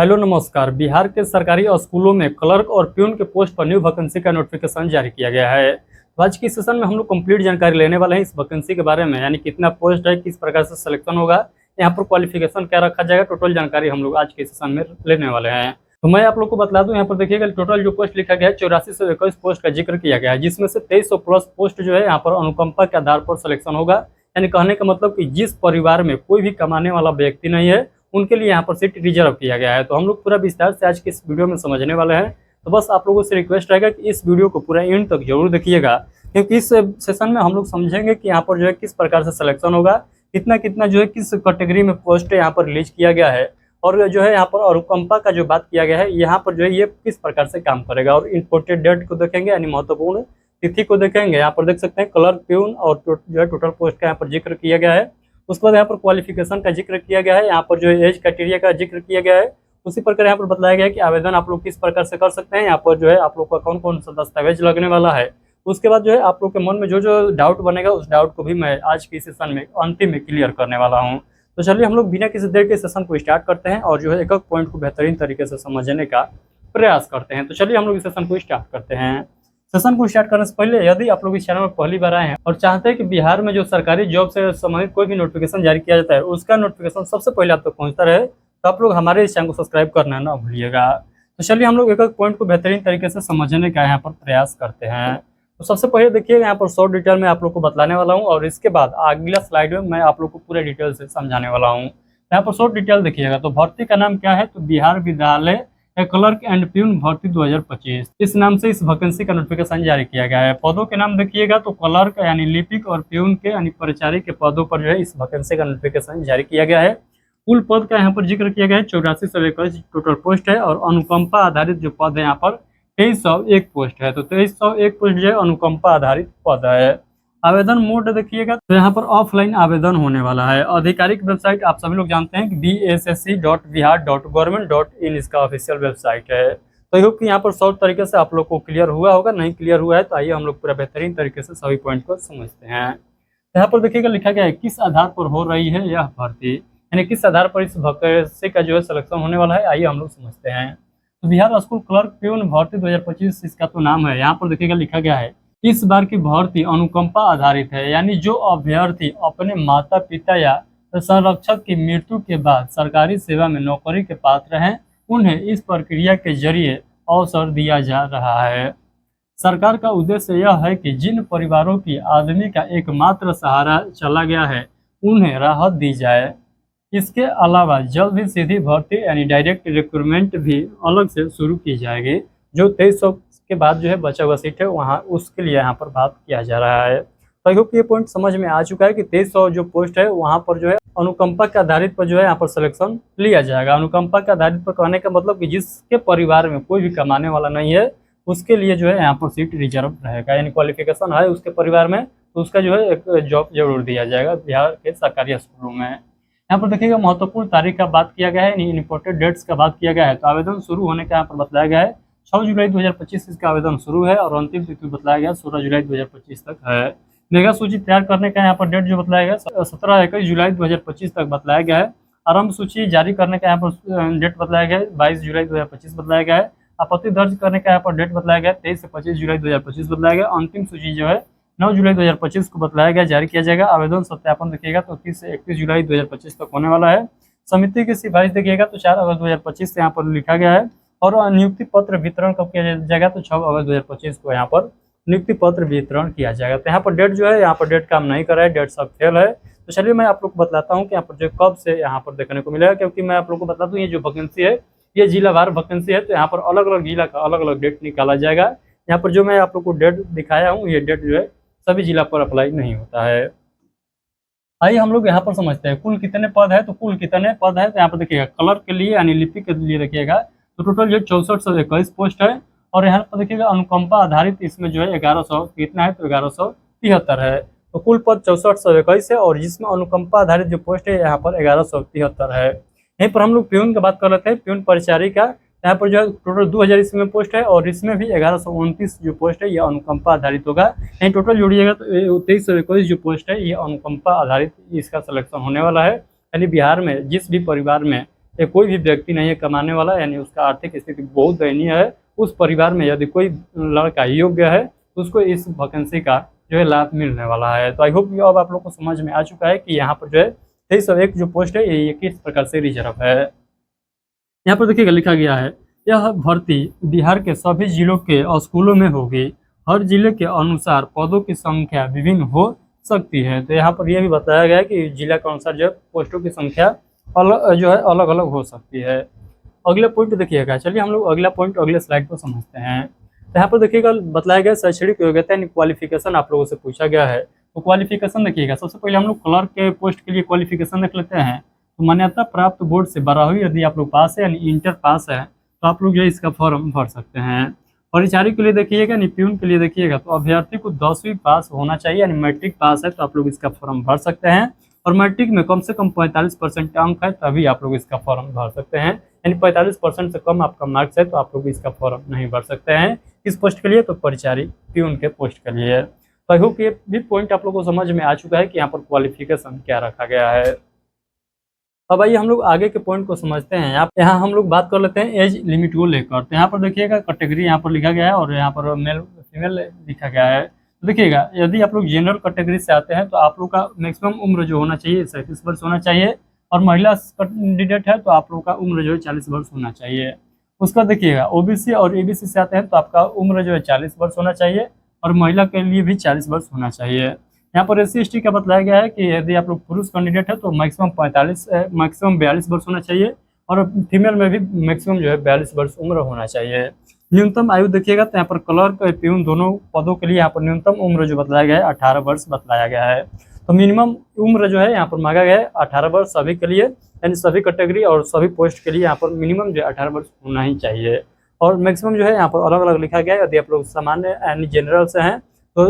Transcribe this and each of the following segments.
Hello नमस्कार। बिहार के सरकारी स्कूलों में क्लर्क और प्यून के पोस्ट पर न्यू वैकेंसी का नोटिफिकेशन जारी किया गया है। तो आज की सेशन में हम लोग कंप्लीट जानकारी लेने वाले हैं इस वैकेंसी के बारे में, यानी कितना पोस्ट है, किस प्रकार से सिलेक्शन होगा, यहाँ पर क्वालिफिकेशन क्या रखा जाएगा, टोटल जानकारी हम लोग आज के सेशन में लेने वाले हैं। तो मैं आप लोग को बता दूं, यहाँ पर देखिएगा टोटल जो पोस्ट लिखा गया है 8421 पोस्ट का जिक्र किया गया है, जिसमें से 2300 प्लस पोस्ट जो है यहाँ पर अनुकंपा के आधार पर सिलेक्शन होगा। यानी कहने का मतलब कि जिस परिवार में कोई भी कमाने वाला व्यक्ति नहीं है उनके लिए यहाँ पर सीट रिजर्व किया गया है। तो हम लोग पूरा विस्तार से आज के इस वीडियो में समझने वाले हैं। तो बस आप लोगों से रिक्वेस्ट रहेगा कि इस वीडियो को पूरा एंड तक जरूर देखिएगा, क्योंकि इस सेशन में हम लोग समझेंगे कि यहाँ पर जो है किस प्रकार से सिलेक्शन होगा, कितना कितना जो है किस कैटेगरी में पोस्ट यहाँ पर रिलीज किया गया है, और जो है यहाँ पर अनुकंपा का जो बात किया गया है यहाँ पर जो है ये किस प्रकार से काम करेगा। और इम्पोर्टेंट डेट को देखेंगे, यानी महत्वपूर्ण तिथि को देखेंगे। यहाँ पर देख सकते हैं क्लर्क, प्यून और जो है टोटल पोस्ट का यहाँ पर जिक्र किया गया है। उसके बाद यहाँ पर क्वालिफिकेशन का जिक्र किया गया है, यहाँ पर जो है एज क्राइटेरिया का जिक्र किया गया है। उसी प्रकार यहाँ पर बताया गया है कि आवेदन आप लोग किस प्रकार से कर सकते हैं, यहाँ पर जो है आप लोग का कौन कौन सा दस्तावेज लगने वाला है। उसके बाद जो है आप लोग के मन में जो जो डाउट बनेगा उस डाउट को भी मैं आज की सेशन में अंतिम में क्लियर करने वाला हूँ। तो चलिए हम लोग बिना किसी देर के सेशन को स्टार्ट करते हैं और जो है एक एक पॉइंट को बेहतरीन तरीके से समझने का प्रयास करते हैं। तो चलिए हम लोग इस सेशन को स्टार्ट करते हैं। सेशन को स्टार्ट करने से पहले यदि आप लोग इस चैनल में पहली बार आए हैं और चाहते हैं कि बिहार में जो सरकारी जॉब से संबंधित कोई भी नोटिफिकेशन जारी किया जाता है उसका नोटिफिकेशन सबसे पहले आप तक पहुंचता रहे, तो आप लोग हमारे इस चैनल को सब्सक्राइब करना ना भूलिएगा। तो चलिए हम लोग एक एक पॉइंट को बेहतरीन तरीके से समझने का यहाँ पर प्रयास करते हैं। तो सबसे पहले देखिएगा यहाँ पर शॉर्ट डिटेल में आप लोग को बतलाने वाला हूँ और इसके बाद अगला स्लाइड में मैं आप लोग को पूरे डिटेल से समझाने वाला हूँ। यहाँ पर शॉर्ट डिटेल देखिएगा। तो भर्ती का नाम क्या है, तो बिहार विद्यालय क्लर्क एंड प्यून भर्ती 2025, इस नाम से इस वैकेंसी का नोटिफिकेशन जारी किया गया है। पदों के नाम देखिएगा तो क्लर्क यानी लिपिक और प्यून के यानी परिचारी के पदों पर जो है इस वैकेंसी का नोटिफिकेशन जारी किया गया है। कुल पद का यहाँ पर जिक्र किया गया है 8421 टोटल पोस्ट है, और अनुकंपा आधारित जो पद है यहाँ पर 2301 पोस्ट है। तो 2301 पोस्ट जो है अनुकंपा आधारित पद है। आवेदन मोड देखिएगा तो यहाँ पर ऑफलाइन आवेदन होने वाला है। आधिकारिक वेबसाइट आप सभी लोग जानते हैं कि bssc.bihar.government.in इसका ऑफिशियल वेबसाइट है। तो आई होप कि यहाँ पर शॉर्ट तरीके से आप लोग को क्लियर हुआ होगा। नहीं क्लियर हुआ है तो आइए हम लोग पूरा बेहतरीन तरीके से सभी पॉइंट को समझते हैं। यहाँ पर देखिएगा लिखा गया है किस आधार पर हो रही है यह भर्ती, यानी किस आधार पर इस वैकेंसी का जो है सिलेक्शन होने वाला है, आइए हम लोग समझते हैं। तो बिहार स्कूल क्लर्क प्यून भर्ती 2025 इसका तो नाम है। यहाँ पर देखिएगा लिखा गया है इस बार की भर्ती अनुकंपा आधारित है, यानी जो अभ्यर्थी अपने माता पिता या संरक्षक की मृत्यु के बाद सरकारी सेवा में नौकरी के पात्र हैं उन्हें इस प्रक्रिया के जरिए अवसर दिया जा रहा है। सरकार का उद्देश्य यह है कि जिन परिवारों की आदमी का एकमात्र सहारा चला गया है उन्हें राहत दी जाए। इसके अलावा जल्द ही सीधी भर्ती यानी डायरेक्ट रिक्रूटमेंट भी अलग से शुरू की जाएगी। जो 2300 के बाद जो है बचा हुआ सीट है वहाँ उसके लिए यहाँ पर बात किया जा रहा है। तो आई होप ये पॉइंट समझ में आ चुका है कि 2300 जो पोस्ट है वहाँ पर जो है अनुकंपा के आधारित पर जो है यहाँ पर सिलेक्शन लिया जाएगा। अनुकंपा के आधारित पर कहने का मतलब कि जिसके परिवार में कोई भी कमाने वाला नहीं है उसके लिए जो है यहाँ पर सीट रिजर्व रहेगा, यानी क्वालिफिकेशन है उसके परिवार में तो उसका जो है एक जॉब जरूर दिया जाएगा बिहार के सरकारी स्कूलों में। यहाँ पर देखिएगा महत्वपूर्ण तारीख का बात किया गया है, इंपॉर्टेंट डेट्स का बात किया गया है। तो आवेदन शुरू होने का यहाँ पर बताया गया है 6 जुलाई 2025 इसका आवेदन शुरू है और अंतिम तिथि बताया गया 16 जुलाई 2025 तक है। मेगा सूची तैयार करने का यहाँ पर डेट जो बताया गया 17-21 जुलाई 2025 तक बताया गया है। आरंभ सूची जारी करने का यहाँ पर डेट बताया गया है 22 जुलाई 2025 बताया गया है। आपत्ति दर्ज करने का यहाँ पर डेट बताया गया 23 से 25 जुलाई 2025 बताया गया। अंतिम सूची जो है 9 जुलाई 2025 को बताया गया जारी किया जाएगा। आवेदन सत्यापन देखिएगा तो 30 से 31 जुलाई 2025 तक होने वाला है। समिति की सिफारिश देखिएगा तो 4 अगस्त 2025 से यहाँ पर लिखा गया है, और नियुक्ति पत्र वितरण कब किया जाएगा तो 6 अगस्त 2025 को यहाँ पर नियुक्ति पत्र वितरण किया जाएगा। तो यहाँ पर डेट जो है यहाँ पर डेट काम नहीं कर रहा है, डेट सब फेल है। तो चलिए मैं आप लोग को बतलाता हूँ कि यहाँ पर जो कब से यहाँ पर देखने को मिलेगा, क्योंकि मैं आप लोग को बता दूँ ये जो वैकेंसी है ये जिलावार वैकेंसी है। तो यहाँ पर अलग अलग जिला का अलग अलग डेट निकाला जाएगा। यहाँ पर जो मैं आप लोग को डेट दिखाया हूँ ये डेट जो है सभी जिला पर अप्लाई नहीं होता है। आइए हम लोग यहाँ पर समझते हैं कुल कितने पद है। तो कुल कितने पद है तो यहाँ पर देखिएगा क्लर्क के लिए यानी लिपिक के लिए देखिएगा तो टोटल जो 6421 पोस्ट है, और यहाँ पर देखिएगा अनुकंपा आधारित इसमें जो है 1100 कितना है तो 1173 है। तो कुल पद 6421 है और जिसमें अनुकंपा आधारित जो पोस्ट है यहाँ पर 1173 है। यहीं पर हम लोग प्यून की बात कर रहे थे, प्यून परिचारी का यहाँ पर जो है टोटल 2000 इसमें पोस्ट है और इसमें भी 1129 जो पोस्ट है ये अनुकंपा आधारित होगा। यहीं टोटल जोड़िएगा तो 2321 जो पोस्ट है ये अनुकंपा आधारित इसका सिलेक्शन होने वाला है। यानी बिहार में जिस भी परिवार में ये कोई भी व्यक्ति नहीं है कमाने वाला, यानी उसका आर्थिक स्थिति बहुत दयनीय है, उस परिवार में यदि कोई लड़का योग्य है तो उसको इस वैकेंसी का जो है लाभ मिलने वाला है। तो आई होप अब आप लोग को समझ में आ चुका है कि यहाँ पर जो है 2301 जो पोस्ट है ये किस प्रकार से रिजर्व है। यहाँ पर देखिएगा लिखा गया है, यह भर्ती बिहार के सभी जिलों के स्कूलों में होगी। हर जिले के अनुसार पदों की संख्या विभिन्न हो सकती है। तो यहाँ पर यह भी बताया गया है कि जिला के अनुसार जो है पोस्टों की संख्या अलग अलग हो सकती है। अगला पॉइंट देखिएगा, चलिए हम लोग अगला पॉइंट अगले स्लाइड को समझते हैं। तो यहाँ पर देखिएगा बताया गया शैक्षणिक योग्यता यानी क्वालिफिकेशन आप लोगों से पूछा गया है। तो क्वालिफिकेशन देखिएगा, सबसे पहले हम लोग क्लर्क के पोस्ट के लिए क्वालिफिकेशन देख लेते हैं। तो मान्यता प्राप्त बोर्ड से 12वीं यदि आप लोग पास है यानी इंटर पास है तो आप लोग जो है इसका फॉर्म भर सकते हैं। परिचारी के लिए देखिएगा, प्यून के लिए देखिएगा तो अभ्यर्थी को 10वीं पास होना चाहिए यानी मैट्रिक पास है तो आप लोग इसका फॉर्म भर सकते हैं। और मैट्रिक में कम से कम 45% अंक है तभी आप लोग इसका फॉर्म भर सकते हैं, यानी 45% से कम आपका मार्क्स है तो आप लोग इसका फॉर्म नहीं भर सकते हैं। किस पोस्ट के लिए? तो परिचारी प्यून के पोस्ट के लिए। तो आई होप ये भी पॉइंट आप लोग को समझ में आ चुका है कि यहाँ पर क्वालिफिकेशन क्या रखा गया है। अब आइए हम लोग आगे के पॉइंट को समझते हैं। यहाँ हम लोग बात कर लेते हैं एज लिमिट को लेकर। तो यहाँ पर देखिएगा कैटेगरी यहाँ पर लिखा गया है और यहाँ पर मेल फीमेल लिखा गया है। तो देखिएगा यदि आप लोग जनरल कैटेगरी से आते हैं तो आप लोग का मैक्सिमम उम्र जो होना चाहिए 37 वर्ष होना चाहिए, और महिला कैंडिडेट है तो आप लोग का उम्र जो है 40 वर्ष होना चाहिए। उसका देखिएगा ओबीसी और एबीसी से आते हैं तो आपका उम्र जो है 40 वर्ष होना चाहिए और महिला के लिए भी 40 वर्ष होना चाहिए। यहाँ पर SC/ST का बताया गया है कि यदि आप लोग पुरुष कैंडिडेट है तो मैक्सिमम 42 वर्ष होना चाहिए और फीमेल में भी मैक्सिमम जो है 42 वर्ष उम्र होना चाहिए। न्यूनतम आयु देखिएगा तो यहाँ पर क्लर्क प्यून दोनों पदों के लिए यहाँ पर न्यूनतम उम्र जो बताया गया है 18 वर्ष बताया गया है। तो मिनिमम उम्र जो है यहाँ पर मांगा गया है 18 वर्ष सभी के लिए, यानी सभी कैटेगरी और सभी पोस्ट के लिए यहाँ पर मिनिमम जो है 18 वर्ष होना ही चाहिए। और मैक्सिमम जो है यहाँ पर अलग अलग लिखा गया है। यदि आप लोग सामान्य यानी जनरल से हैं तो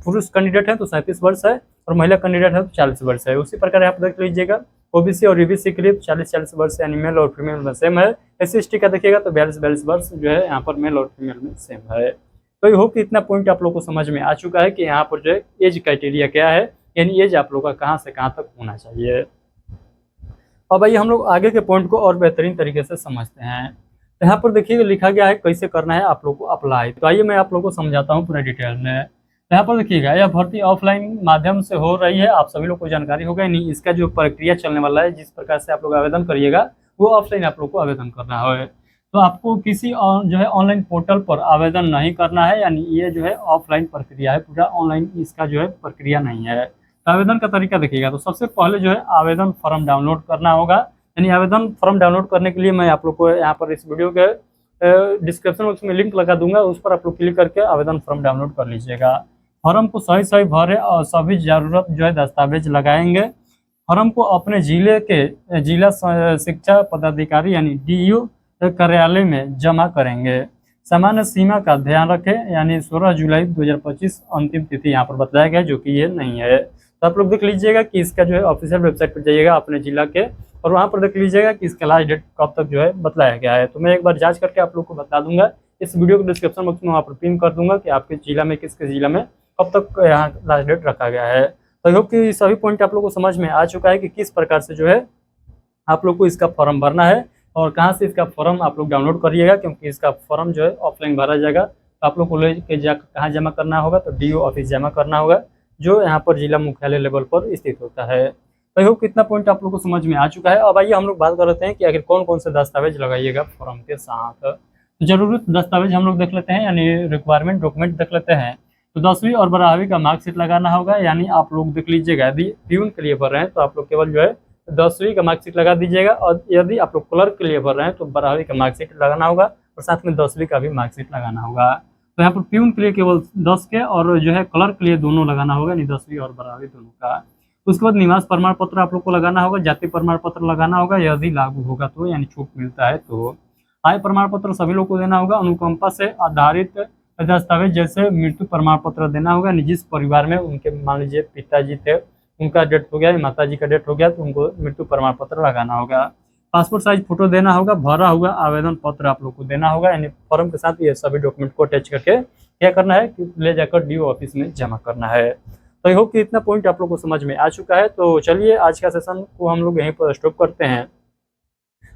पुरुष कैंडिडेट है तो 37 वर्ष है और महिला कैंडिडेट है तो 40 वर्ष है। उसी प्रकार यहाँ पर देख लीजिएगा ओबीसी और ईबीसी के लिए 40 वर्ष यानी मेल और फीमेल में सेम है। SC/ST का देखिएगा तो 42 वर्ष जो है यहाँ पर मेल और फीमेल में सेम है। तो ये होप कि इतना पॉइंट आप लोग को समझ में आ चुका है कि यहाँ पर जो है एज क्राइटेरिया क्या है, यानी एज आप लोग का कहाँ से कहाँ तक होना चाहिए। अब आइए हम लोग आगे के पॉइंट को और बेहतरीन तरीके से समझते हैं। तो यहाँ पर देखिए लिखा गया है कैसे करना है आप लोग को अप्लाई। तो आइए मैं आप लोग को समझाता हूँ पूरा डिटेल में। यहाँ पर देखिएगा यह भर्ती ऑफलाइन माध्यम से हो रही है, आप सभी लोग को जानकारी होगा। नहीं, इसका जो प्रक्रिया चलने वाला है जिस प्रकार से आप लोग आवेदन करिएगा वो ऑफलाइन आप लोग को आवेदन करना है। तो आपको किसी जो है ऑनलाइन पोर्टल पर आवेदन नहीं करना है, यानी ये जो है ऑफलाइन प्रक्रिया है, पूरा ऑनलाइन इसका जो है प्रक्रिया नहीं है। तो आवेदन का तरीका देखिएगा तो सबसे पहले जो है आवेदन फॉर्म डाउनलोड करना होगा। यानी आवेदन फॉर्म डाउनलोड करने के लिए मैं आप लोग को यहाँ पर इस वीडियो के डिस्क्रिप्शन बॉक्स में लिंक लगा दूंगा, उस पर आप लोग क्लिक करके आवेदन फॉर्म डाउनलोड कर लीजिएगा। फॉर्म को सही भरे और सभी जरूरत जो है दस्तावेज लगाएंगे। फॉर्म को अपने जिले के जिला शिक्षा पदाधिकारी यानी DU कार्यालय में जमा करेंगे। सामान्य सीमा का ध्यान रखें, यानी 16 जुलाई 2025 अंतिम तिथि यहाँ पर बताया गया है, जो कि ये नहीं है। तो आप लोग देख लीजिएगा कि इसका जो है ऑफिशियल वेबसाइट पर जाइएगा अपने जिला के और वहाँ पर देख लीजिएगा कि इसका लास्ट डेट कब तक जो है बताया गया है। तो मैं एक बार जांच करके आप लोग को बता दूंगा, इस वीडियो को डिस्क्रिप्शन बॉक्स में वहाँ पर पिन कर दूंगा कि आपके जिला में किसके जिला में कब तक यहाँ लास्ट डेट रखा गया है। तो आई होप कि सभी पॉइंट आप लोग को समझ में आ चुका है कि किस प्रकार से जो है आप लोग को इसका फॉर्म भरना है और कहाँ से इसका फॉर्म आप लोग डाउनलोड करिएगा, क्योंकि इसका फॉर्म जो है ऑफलाइन भरा जाएगा। तो आप लोग को लेके कहाँ जमा करना होगा, तो DO ऑफिस जमा करना होगा जो यहाँ पर जिला मुख्यालय लेवल पर स्थित होता है। तो आई होप कितना पॉइंट आप लोग को समझ में आ चुका है। अब आइए हम लोग बात कर लेते हैं कि आखिर कौन कौन से दस्तावेज लगाइएगा फॉर्म के साथ। तो जरूरत दस्तावेज हम लोग देख लेते हैं, यानी रिक्वायरमेंट डॉक्यूमेंट देख लेते हैं। तो 10वीं और 12वीं का मार्कशीट लगाना होगा, यानी आप लोग देख लीजिएगा यदि प्यून के लिए भर रहे हैं तो आप लोग केवल जो है 10वीं का मार्कशीट लगा दीजिएगा, और यदि आप लोग क्लर्क के लिए भर रहे हैं तो 12वीं का मार्कशीट लगाना होगा और साथ में 10वीं का भी मार्कशीट लगाना होगा। तो यहाँ पर प्यून के लिए केवल 10 के और जो है क्लर्क के लिए दोनों लगाना होगा, यानी 10वीं और 12वीं दोनों का। उसके बाद निवास प्रमाण पत्र आप लोग को लगाना होगा, जाति प्रमाण पत्र लगाना होगा यदि लागू होगा तो, यानी छूट मिलता है तो। आय प्रमाण पत्र सभी लोग को देना होगा। अनुकंपा से आधारित दस्तावेज जैसे मृत्यु प्रमाण पत्र देना होगा, जिस परिवार में उनके मान लीजिए पिताजी थे उनका डेथ हो गया, माताजी का डेथ हो गया तो उनको मृत्यु प्रमाण पत्र लगाना होगा। पासपोर्ट साइज फोटो देना होगा, भरा हुआ आवेदन पत्र आप लोग को देना होगा, यानी फॉर्म के साथ ये सभी डॉक्यूमेंट को अटैच करके क्या करना है कि ले जाकर DO ऑफिस में जमा करना है। तो आई होप कि इतना पॉइंट आप लोग को समझ में आ चुका है। तो चलिए आज का सेशन को हम लोग यहीं पर स्टॉप करते हैं।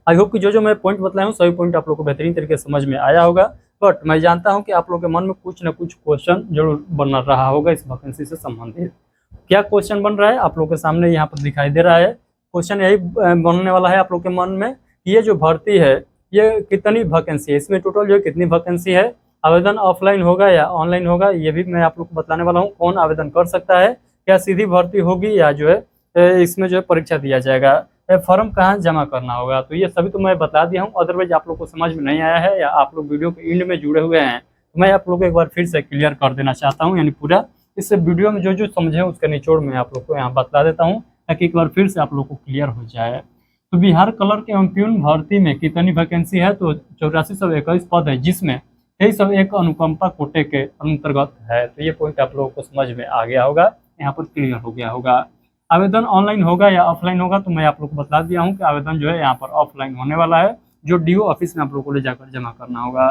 आई होप कि जो मैं पॉइंट बताया हूँ सभी पॉइंट आप लोग को बेहतरीन तरीके से समझ में आया होगा। बट मैं जानता हूँ कि आप लोगों के मन में कुछ ना कुछ क्वेश्चन जरूर बन रहा होगा इस वैकेंसी से संबंधित। क्या क्वेश्चन बन रहा है आप लोग के सामने यहाँ पर दिखाई दे रहा है। क्वेश्चन यही बनने वाला है आप लोग के मन में कि ये जो भर्ती है ये कितनी वैकेंसी है, इसमें टोटल जो कितनी वैकेंसी है, आवेदन ऑफलाइन होगा या ऑनलाइन होगा, ये भी मैं आप लोग को बताने वाला हूँ। कौन आवेदन कर सकता है, क्या सीधी भर्ती होगी या जो है इसमें जो है परीक्षा दिया जाएगा, फॉर्म कहाँ जमा करना होगा, तो ये सभी तो मैं बता दिया हूँ। अदरवाइज आप लोग को समझ में नहीं आया है या आप लोग वीडियो के एंड में जुड़े हुए हैं तो मैं आप लोग को एक बार फिर से क्लियर कर देना चाहता हूँ। यानी पूरा इस वीडियो में जो समझे उसका निचोड़ में आप लोग को यहाँ बता देता हूँ ताकि एक बार फिर से आप लोग को क्लियर हो जाए। तो बिहार क्लर्क एवं प्यून भर्ती में कितनी वैकेंसी है, तो 8421 पद है, जिसमें 2301 अनुकंपा कोटे के अंतर्गत है। तो ये पॉइंट आप लोगों को समझ में आ गया होगा, यहाँ पर क्लियर हो गया होगा। आवेदन ऑनलाइन होगा या ऑफलाइन होगा, तो मैं आप लोग को बता दिया हूँ कि आवेदन जो है यहाँ पर ऑफलाइन होने वाला है, जो डीओ ऑफिस में आप लोग को ले जाकर जमा करना होगा।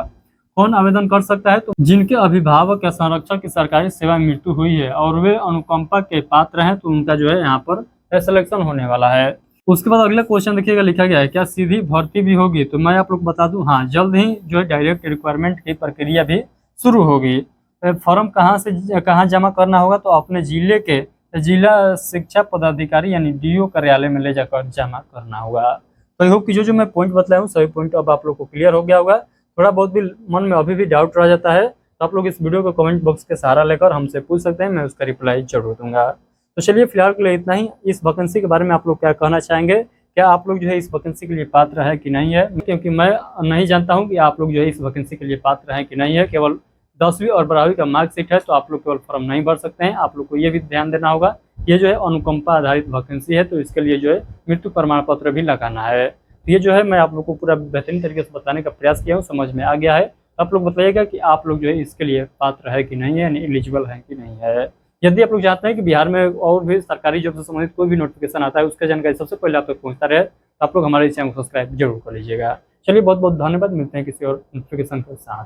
कौन आवेदन कर सकता है, तो जिनके अभिभावक या संरक्षक की सरकारी सेवा में मृत्यु हुई है और वे अनुकंपा के पात्र हैं, तो उनका जो है यहाँ पर सिलेक्शन होने वाला है। उसके बाद अगला क्वेश्चन देखिएगा, लिखा गया है क्या सीधी भर्ती भी होगी, तो मैं आप लोग बता दूं हाँ, जल्द ही जो है डायरेक्ट रिक्वायरमेंट की प्रक्रिया भी शुरू होगी। फॉर्म कहाँ जमा करना होगा, तो अपने जिले के जिला शिक्षा पदाधिकारी यानी डीओ कार्यालय में ले जाकर जमा करना होगा। तो आई होप कि जो मैं पॉइंट बताया हूँ सभी पॉइंट अब आप लोग को क्लियर हो गया होगा। थोड़ा बहुत भी मन में अभी भी डाउट रह जाता है तो आप लोग इस वीडियो को कमेंट बॉक्स के सहारा लेकर हमसे पूछ सकते हैं, मैं उसका रिप्लाई जरूर दूंगा। तो चलिए फिलहाल के लिए इतना ही। इस वैकेंसी के बारे में आप लोग क्या कहना चाहेंगे, क्या आप लोग जो है इस वैकेंसी के लिए पात्र है कि नहीं है, क्योंकि मैं नहीं जानता हूं कि आप लोग जो है इस वैकेंसी के लिए पात्र हैं कि नहीं है। केवल 10वीं और 12वीं का मार्कशीट है तो आप लोग केवल फॉर्म नहीं भर सकते हैं। आप लोग को ये भी ध्यान देना होगा ये जो है अनुकंपा आधारित वैकेंसी है, तो इसके लिए जो है मृत्यु प्रमाण पत्र भी लगाना है। तो ये जो है मैं आप लोग को पूरा बेहतरीन तरीके से बताने का प्रयास किया हूँ, समझ में आ गया है। आप लोग बताइएगा कि आप लोग जो है इसके लिए पात्र है कि नहीं है, यानी एलिजिबल है कि नहीं है। यदि आप लोग चाहते हैं कि बिहार में और भी सरकारी जॉब से संबंधित कोई भी नोटिफिकेशन आता है उसका जानकारी सबसे पहले आप तक पहुंचता रहे, तो आप लोग हमारे चैनल को सब्सक्राइब जरूर कर लीजिएगा। चलिए बहुत बहुत धन्यवाद, मिलते हैं किसी और नोटिफिकेशन के साथ।